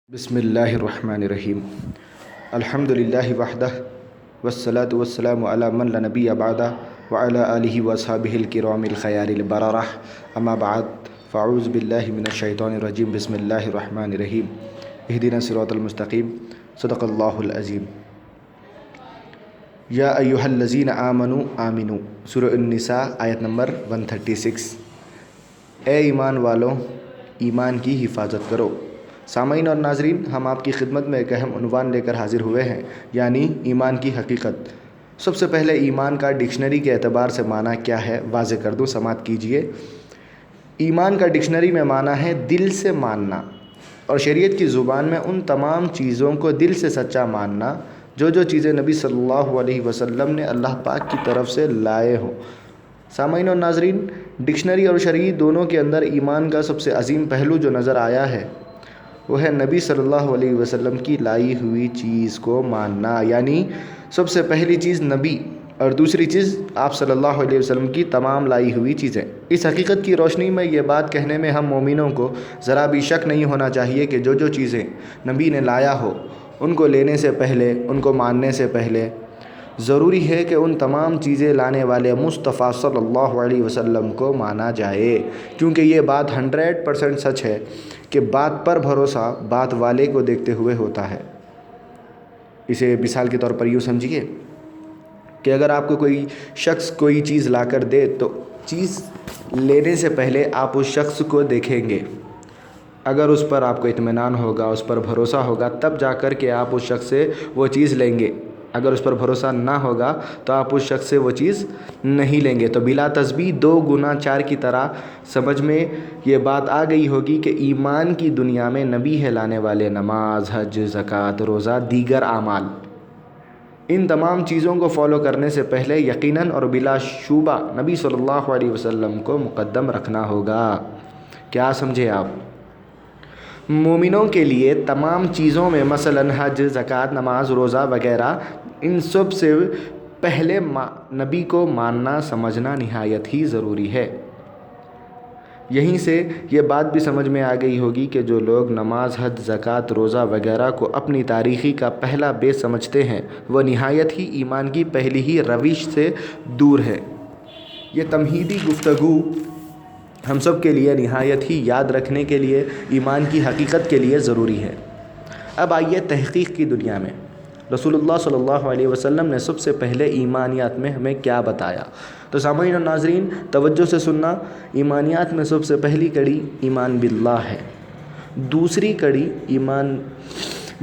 بسم اللہ الرحمن الرحیم الحمد للہ وحدہ والصلاة والسلام علی من لا نبی بعدہ وعلی آلہ واصحابہ الکرام الخیار البررہ اما بعد فاعوذ باللہ من الشیطان الرجیم بسم اللہ الرحمن الرحیم اہدنا الصراط المستقیم صدق اللہ العظیم یا ایہا الذین آمنوا آمنوا سورہ النساء آیت نمبر 136۔ اے ایمان والوں، ایمان کی حفاظت کرو۔ سامعین اور ناظرین، ہم آپ کی خدمت میں ایک اہم عنوان لے کر حاضر ہوئے ہیں، یعنی ایمان کی حقیقت۔ سب سے پہلے ایمان کا ڈکشنری کے اعتبار سے معنی کیا ہے واضح کر دوں، سماعت کیجئے۔ ایمان کا ڈکشنری میں معنی ہے دل سے ماننا، اور شریعت کی زبان میں ان تمام چیزوں کو دل سے سچا ماننا جو چیزیں نبی صلی اللہ علیہ وسلم نے اللہ پاک کی طرف سے لائے ہوں۔ سامعین اور ناظرین، ڈکشنری اور شرعی دونوں کے اندر ایمان کا سب سے عظیم پہلو جو نظر آیا ہے وہ ہے نبی صلی اللہ علیہ وسلم کی لائی ہوئی چیز کو ماننا، یعنی سب سے پہلی چیز نبی اور دوسری چیز آپ صلی اللہ علیہ وسلم کی تمام لائی ہوئی چیزیں۔ اس حقیقت کی روشنی میں یہ بات کہنے میں ہم مومنوں کو ذرا بھی شک نہیں ہونا چاہیے کہ جو چیزیں نبی نے لایا ہو ان کو لینے سے پہلے، ان کو ماننے سے پہلے ضروری ہے کہ ان تمام چیزیں لانے والے مصطفیٰ صلی اللہ علیہ وسلم کو مانا جائے، کیونکہ یہ بات 100% سچ ہے کہ بات پر بھروسہ بات والے کو دیکھتے ہوئے ہوتا ہے۔ اسے مثال کے طور پر یوں سمجھیے کہ اگر آپ کو کوئی شخص کوئی چیز لا کر دے تو چیز لینے سے پہلے آپ اس شخص کو دیکھیں گے۔ اگر اس پر آپ کو اطمینان ہوگا، اس پر بھروسہ ہوگا، تب جا کر کے آپ اس شخص سے وہ چیز لیں گے۔ اگر اس پر بھروسہ نہ ہوگا تو آپ اس شخص سے وہ چیز نہیں لیں گے۔ تو بلا تسبیح 2 گنا 4 کی طرح سمجھ میں یہ بات آ گئی ہوگی کہ ایمان کی دنیا میں نبی ہے لانے والے نماز، حج، زکوٰۃ، روزہ، دیگر اعمال۔ ان تمام چیزوں کو فالو کرنے سے پہلے یقیناً اور بلا شبہ نبی صلی اللہ علیہ وسلم کو مقدم رکھنا ہوگا۔ کیا سمجھے آپ؟ مومنوں کے لیے تمام چیزوں میں مثلاً حج، زکوٰۃ، نماز، روزہ وغیرہ، ان سب سے پہلے نبی کو ماننا سمجھنا نہایت ہی ضروری ہے۔ یہیں سے یہ بات بھی سمجھ میں آ گئی ہوگی کہ جو لوگ نماز، حج، زکوٰۃ، روزہ وغیرہ کو اپنی تاریخی کا پہلا بیس سمجھتے ہیں وہ نہایت ہی ایمان کی پہلی ہی روش سے دور ہے۔ یہ تمہیدی گفتگو ہم سب کے لیے نہایت ہی یاد رکھنے کے لیے، ایمان کی حقیقت کے لیے ضروری ہے۔ اب آئیے تحقیق کی دنیا میں رسول اللہ صلی اللہ علیہ وسلم نے سب سے پہلے ایمانیات میں ہمیں کیا بتایا؟ تو سامعین اور ناظرین توجہ سے سننا۔ ایمانیات میں سب سے پہلی کڑی ایمان باللہ ہے، دوسری کڑی ایمان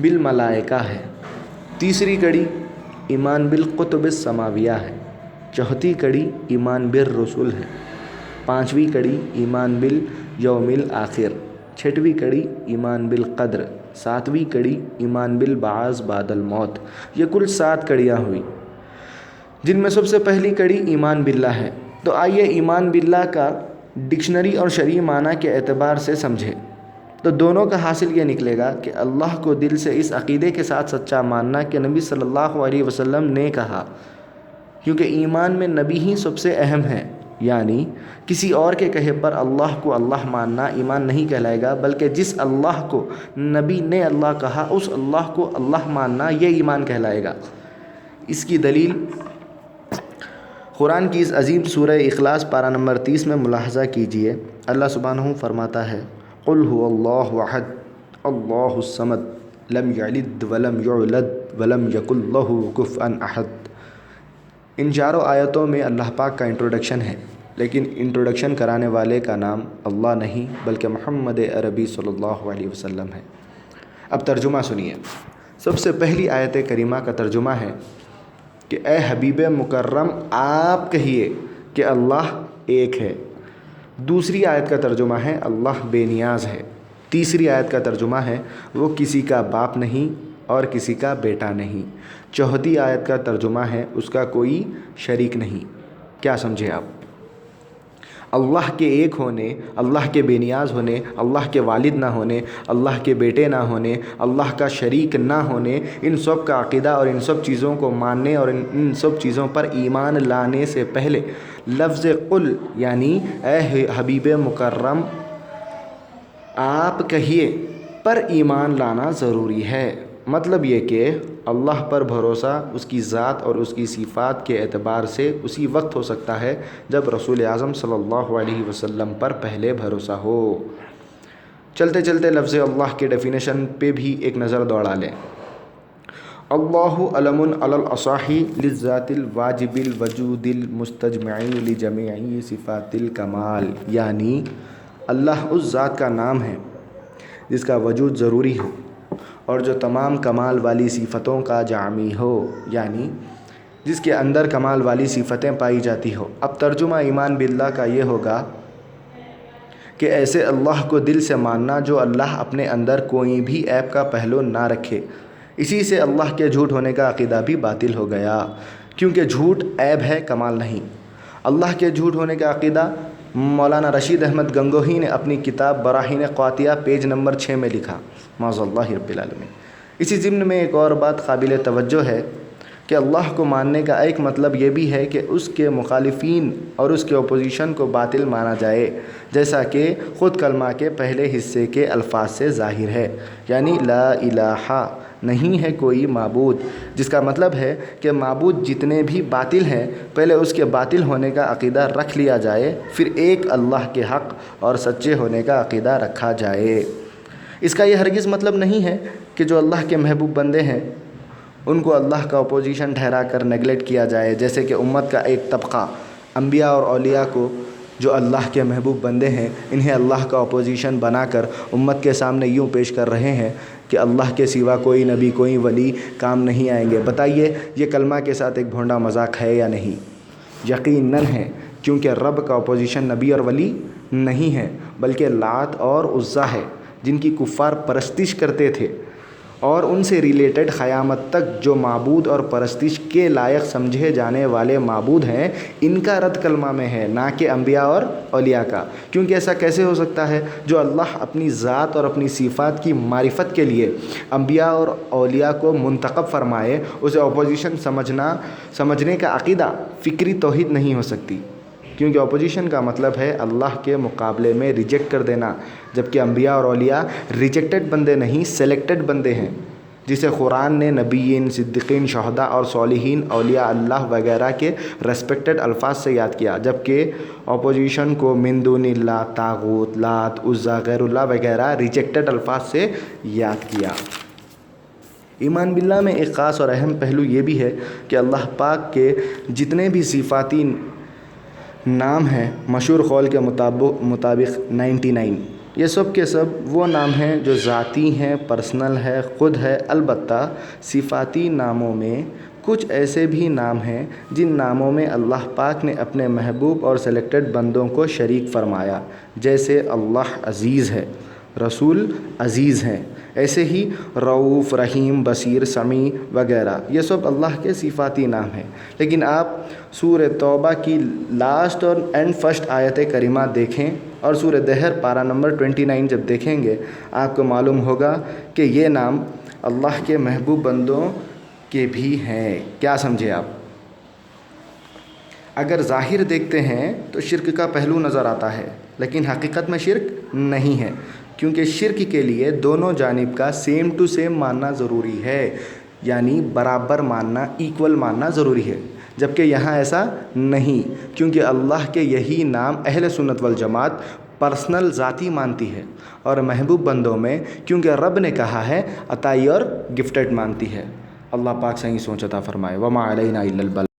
بالملائکہ ہے، تیسری کڑی ایمان بالکتب السماویہ ہے، چوتھی کڑی ایمان بالرسل ہے، پانچویں کڑی ایمان بالیوم الآخر، چھٹویں کڑی ایمان بالقدر، ساتویں کڑی ایمان بالبعث بعد الموت۔ یہ کل 7 کڑیاں ہوئی جن میں سب سے پہلی کڑی ایمان باللہ ہے۔ تو آئیے ایمان باللہ کا ڈکشنری اور شرعی معنی کے اعتبار سے سمجھیں تو دونوں کا حاصل یہ نکلے گا کہ اللہ کو دل سے اس عقیدے کے ساتھ سچا ماننا کہ نبی صلی اللہ علیہ وسلم نے کہا، کیونکہ ایمان میں نبی ہی سب سے اہم ہے، یعنی کسی اور کے کہے پر اللہ کو اللہ ماننا ایمان نہیں کہلائے گا، بلکہ جس اللہ کو نبی نے اللہ کہا اس اللہ کو اللہ ماننا یہ ایمان کہلائے گا۔ اس کی دلیل قرآن کی اس عظیم سورہ اخلاص پارہ نمبر 30 میں ملاحظہ کیجئے۔ اللہ سبحانہ فرماتا ہے قُلْ هُوَ اللَّهُ أَحَدٌ اللَّهُ الصَّمَدُ لَمْ يَلِدْ وَلَمْ يُولَدْ وَلَمْ يَكُنْ لَهُ كُفُوًا أَحَدٌ۔ ان چاروں آیتوں میں اللہ پاک کا انٹروڈکشن ہے، لیکن انٹروڈکشن کرانے والے کا نام اللہ نہیں بلکہ محمد عربی صلی اللہ علیہ وسلم ہے۔ اب ترجمہ سنیے۔ سب سے پہلی آیت کریمہ کا ترجمہ ہے کہ اے حبیب مکرم آپ کہیے کہ اللہ ایک ہے۔ دوسری آیت کا ترجمہ ہے اللہ بے نیاز ہے۔ تیسری آیت کا ترجمہ ہے وہ کسی کا باپ نہیں اور کسی کا بیٹا نہیں۔ چوتھی آیت کا ترجمہ ہے اس کا کوئی شریک نہیں۔ کیا سمجھے آپ؟ اللہ کے ایک ہونے، اللہ کے بے نیاز ہونے، اللہ کے والد نہ ہونے، اللہ کے بیٹے نہ ہونے، اللہ کا شریک نہ ہونے، ان سب کا عقیدہ اور ان سب چیزوں کو ماننے اور ان سب چیزوں پر ایمان لانے سے پہلے لفظ قل یعنی اے حبیب مکرم آپ کہیے پر ایمان لانا ضروری ہے۔ مطلب یہ کہ اللہ پر بھروسہ اس کی ذات اور اس کی صفات کے اعتبار سے اسی وقت ہو سکتا ہے جب رسول اعظم صلی اللہ علیہ وسلم پر پہلے بھروسہ ہو۔ چلتے چلتے لفظ اللہ کے ڈیفینیشن پہ بھی ایک نظر دوڑا لیں۔ اللہ علم علی الاصح للذات الواجب الوجود المستجمع لجمیع صفات الکمال، یعنی اللہ اس ذات کا نام ہے جس کا وجود ضروری ہو اور جو تمام کمال والی صفتوں کا جامع ہو، یعنی جس کے اندر کمال والی صفتیں پائی جاتی ہو۔ اب ترجمہ ایمان باللہ کا یہ ہوگا کہ ایسے اللہ کو دل سے ماننا جو اللہ اپنے اندر کوئی بھی عیب کا پہلو نہ رکھے۔ اسی سے اللہ کے جھوٹ ہونے کا عقیدہ بھی باطل ہو گیا، کیونکہ جھوٹ عیب ہے، کمال نہیں۔ اللہ کے جھوٹ ہونے کا عقیدہ مولانا رشید احمد گنگوہی نے اپنی کتاب براہین قاطعہ پیج نمبر 6 میں لکھا، معاذ اللہ رب العالمین۔ اسی ضمن میں ایک اور بات قابل توجہ ہے کہ اللہ کو ماننے کا ایک مطلب یہ بھی ہے کہ اس کے مخالفین اور اس کے اپوزیشن کو باطل مانا جائے، جیسا کہ خود کلمہ کے پہلے حصے کے الفاظ سے ظاہر ہے، یعنی لا الہ، نہیں ہے کوئی معبود، جس کا مطلب ہے کہ معبود جتنے بھی باطل ہیں پہلے اس کے باطل ہونے کا عقیدہ رکھ لیا جائے، پھر ایک اللہ کے حق اور سچے ہونے کا عقیدہ رکھا جائے۔ اس کا یہ ہرگز مطلب نہیں ہے کہ جو اللہ کے محبوب بندے ہیں ان کو اللہ کا اپوزیشن ٹھہرا کر نیگلیکٹ کیا جائے، جیسے کہ امت کا ایک طبقہ انبیاء اور اولیاء کو، جو اللہ کے محبوب بندے ہیں، انہیں اللہ کا اپوزیشن بنا کر امت کے سامنے یوں پیش کر رہے ہیں کہ اللہ کے سوا کوئی نبی کوئی ولی کام نہیں آئیں گے۔ بتائیے یہ کلمہ کے ساتھ ایک بھونڈا مذاق ہے یا نہیں؟ یقیناً ہے، کیونکہ رب کا اپوزیشن نبی اور ولی نہیں ہے بلکہ لات اور عزیٰ ہے، جن کی کفار پرستش کرتے تھے، اور ان سے ریلیٹڈ قیامت تک جو معبود اور پرستش کے لائق سمجھے جانے والے معبود ہیں، ان کا رد کلمہ میں ہے، نہ کہ انبیاء اور اولیاء کا۔ کیونکہ ایسا کیسے ہو سکتا ہے؟ جو اللہ اپنی ذات اور اپنی صفات کی معرفت کے لیے انبیاء اور اولیاء کو منتخب فرمائے، اسے اپوزیشن سمجھنے کا عقیدہ فکری توحید نہیں ہو سکتی، کیونکہ اپوزیشن کا مطلب ہے اللہ کے مقابلے میں ریجیکٹ کر دینا، جبکہ انبیاء اور اولیاء ریجیکٹڈ بندے نہیں، سلیکٹڈ بندے ہیں، جسے قرآن نے نبیین، صدیقین، شہداء اور صالحین، اولیاء اللہ وغیرہ کے ریسپیکٹڈ الفاظ سے یاد کیا، جبکہ اپوزیشن کو من دون اللہ، طاغوت، لات، عزیٰ، غیر اللہ وغیرہ ریجیکٹڈ الفاظ سے یاد کیا۔ ایمان باللہ میں ایک خاص اور اہم پہلو یہ بھی ہے کہ اللہ پاک کے جتنے بھی صفاتی نام ہیں، مشہور قول کے مطابق 99، یہ سب کے سب وہ نام ہیں جو ذاتی ہیں، پرسنل ہے، خود ہے۔ البتہ صفاتی ناموں میں کچھ ایسے بھی نام ہیں جن ناموں میں اللہ پاک نے اپنے محبوب اور سلیکٹڈ بندوں کو شریک فرمایا، جیسے اللہ عزیز ہے، رسول عزیز ہیں، ایسے ہی رؤوف، رحیم، بصیر، سمیع وغیرہ، یہ سب اللہ کے صفاتی نام ہیں۔ لیکن آپ سورہ توبہ کی لاسٹ اور فرسٹ آیت کریمہ دیکھیں اور سورہ دہر پارہ نمبر 29 جب دیکھیں گے، آپ کو معلوم ہوگا کہ یہ نام اللہ کے محبوب بندوں کے بھی ہیں۔ کیا سمجھے آپ؟ اگر ظاہر دیکھتے ہیں تو شرک کا پہلو نظر آتا ہے، لیکن حقیقت میں شرک نہیں ہے، کیونکہ شرک کے لیے دونوں جانب کا سیم ٹو سیم ماننا ضروری ہے، یعنی برابر ماننا، ایکول ماننا ضروری ہے، جبکہ یہاں ایسا نہیں، کیونکہ اللہ کے یہی نام اہل سنت والجماعت پرسنل ذاتی مانتی ہے، اور محبوب بندوں میں کیونکہ رب نے کہا ہے عطائی اور گفٹڈ مانتی ہے۔ اللہ پاک صحیح سوچ عطا فرمائے۔ وما علینا الا البلاغ۔